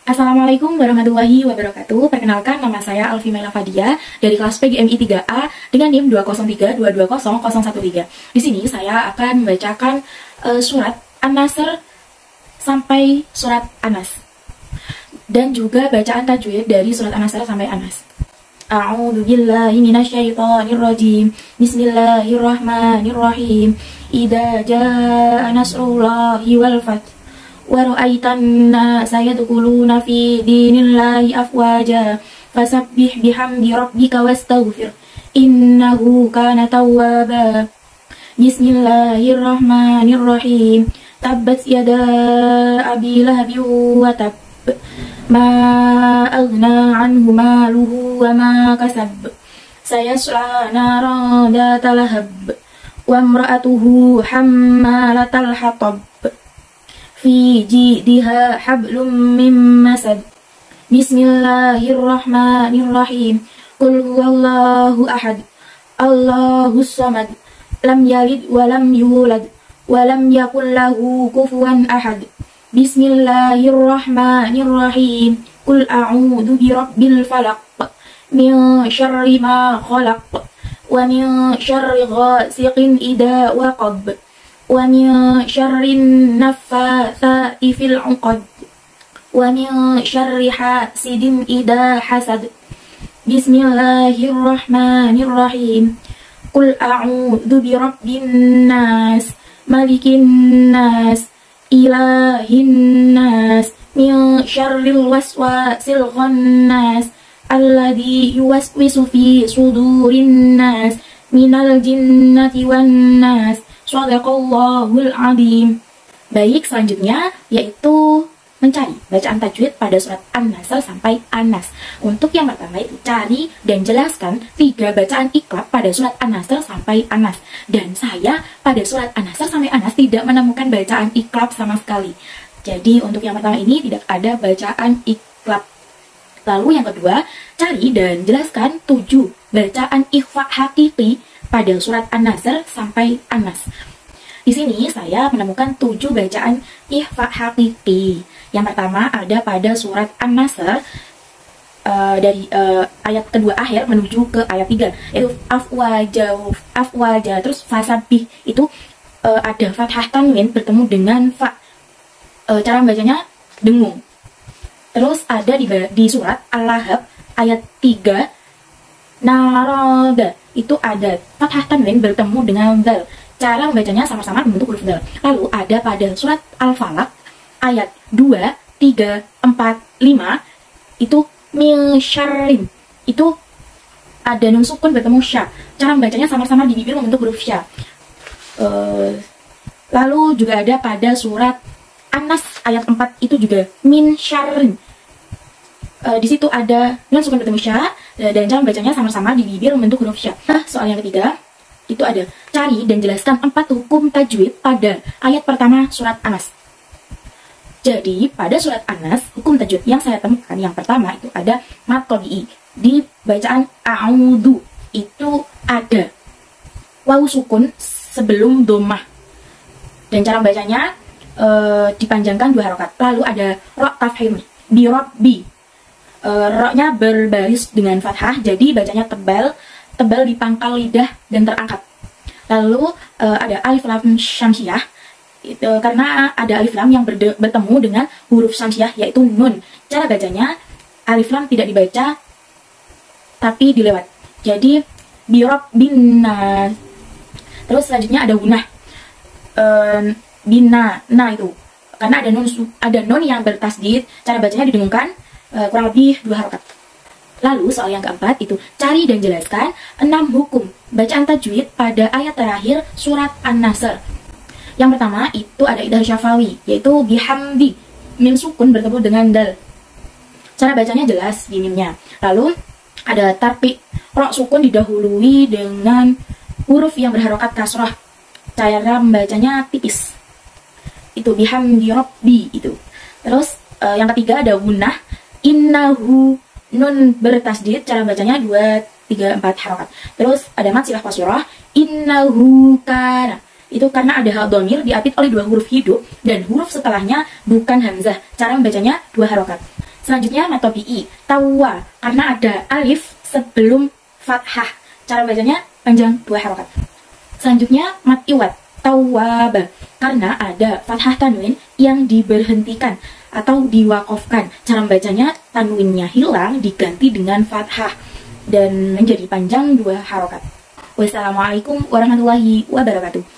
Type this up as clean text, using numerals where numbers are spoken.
Assalamualaikum warahmatullahi wabarakatuh. Perkenalkan, nama saya Alfimaila Fadia dari kelas PGMI 3A dengan NIM 203220013. Di sini saya akan membacakan surat An-Nasr sampai surat Anas dan juga bacaan tajwid dari surat An-Nasr sampai Anas. A'udzu billahi minasyaitonir rajim. Bismillahirrahmanirrahim. Idza jaa nasrullahi wal fath wa ra'aitan nasa yadkhuluna fi dinillahi afwaja fasabbih bihamdi rabbika wastaghfir innahu kana tawwaba. Bismillahirrahmanirrahim. Tabbat yada abi lahabin wa tab ma aghna anhu maluhu wa ma kasab sayasla naran dhata lahab wa imra'atuhu hammalatal hatab fi jidha hablum min masad. Bismillahirrahmanirrahim. Qul huwallahu ahad, Allahus samad, lam yalid wa lam yulad wa lam yakul lahu kufuwan ahad. Bismillahirrahmanirrahim. Qul a'udzu birabbil falaq min syarri ma khalaq wa min syarri ghasiqin idza waqab wa min syarrin naffatsati fil 'uqad wa min syarri hasidin idza hasad. Bismillahirrahmanirrahim. Qul a'udzu birabbin nas, malikin nas, ilahin nas, min syarril waswasil khannas alladzi yuwaswisu fi sudurin nas minal jinnati wan nas. Shadaqallahul azim. Baik, selanjutnya yaitu mencari bacaan tajwid pada surat An-Nasr sampai Anas. Untuk yang pertama itu cari dan jelaskan 3 bacaan iqlab pada surat An-Nasr sampai Anas. Dan saya pada surat An-Nasr sampai Anas tidak menemukan bacaan iqlab sama sekali. Jadi untuk yang pertama ini tidak ada bacaan iqlab. Lalu yang kedua, cari dan jelaskan 7 bacaan ikhfa hakiki pada surat An-Nasr sampai Anas. Di sini saya menemukan 7 bacaan ikhfa hakiki. Yang pertama ada pada surat An-Nasr dari ayat kedua akhir menuju ke ayat 3, yaitu afwaja, terus fasabih itu ada fathah tanwin bertemu dengan fa. Cara bacanya dengung. Terus ada di surat Al-Lahab ayat 3 narada, itu ada fathah tanwin bertemu dengan dal. Cara membacanya sama-sama membentuk huruf dal. Lalu ada pada surat Al-Falaq ayat 2, 3, 4, 5 itu min syarrin, itu ada nun sukun bertemu sya. Cara membacanya sama-sama di bibir membentuk huruf sya. Lalu juga ada pada surat Anas ayat 4 itu juga min syarrin. Di situ ada nun sukun bertemu sya dan cara bacanya sama-sama di bibir membentuk huruf sya. Nah, soal yang ketiga itu ada cari dan jelaskan 4 hukum tajwid pada ayat pertama surat Anas. Jadi pada surat Anas hukum tajwid yang saya temukan yang pertama itu ada mad tabi'i. Di bacaan a'udzu itu ada waw sukun sebelum dhammah dan cara bacanya dipanjangkan 2 harokat. Lalu ada ra tafhim di rabbi. Roknya berbaris dengan fathah, jadi bacanya tebal di pangkal lidah dan terangkat. Lalu ada alif lam syamsiah, itu karena ada alif lam yang bertemu dengan huruf syamsiah yaitu nun. Cara bacanya alif lam tidak dibaca tapi dilewat, jadi birab binna. Terus selanjutnya ada gunah bina, nah itu karena ada nun yang bertasdid, cara bacanya didengungkan kurang lebih 2 harokat. Lalu soal yang keempat itu cari dan jelaskan 6 hukum bacaan tajwid pada ayat terakhir surat An-Nasr. Yang pertama itu ada idhar syafawi, yaitu bihamdi, mim sukun bertemu dengan dal. Cara bacanya jelas di mimnya. Lalu ada tarqiq, ro sukun didahului dengan huruf yang berharokat kasrah. Cara membacanya tipis. Itu bihamdi rabbi itu. Terus yang ketiga ada gunah, innahu, nun bertasdid, cara bacanya 2, 3, 4 harokat. Terus ada mad silah qasirah, innahu kana. Itu karena ada hal dhamir diapit oleh 2 huruf hidup dan huruf setelahnya bukan hamzah. Cara membacanya 2 harokat. Selanjutnya mat tabi'i, tawwa, karena ada alif sebelum fathah. Cara bacanya panjang 2 harokat. Selanjutnya mat iwad, tawwaba, karena ada fathah tanwin yang diberhentikan atau diwakofkan. Cara bacanya tanwinnya hilang diganti dengan fathah dan menjadi panjang 2 harokat. Wassalamualaikum warahmatullahi wabarakatuh.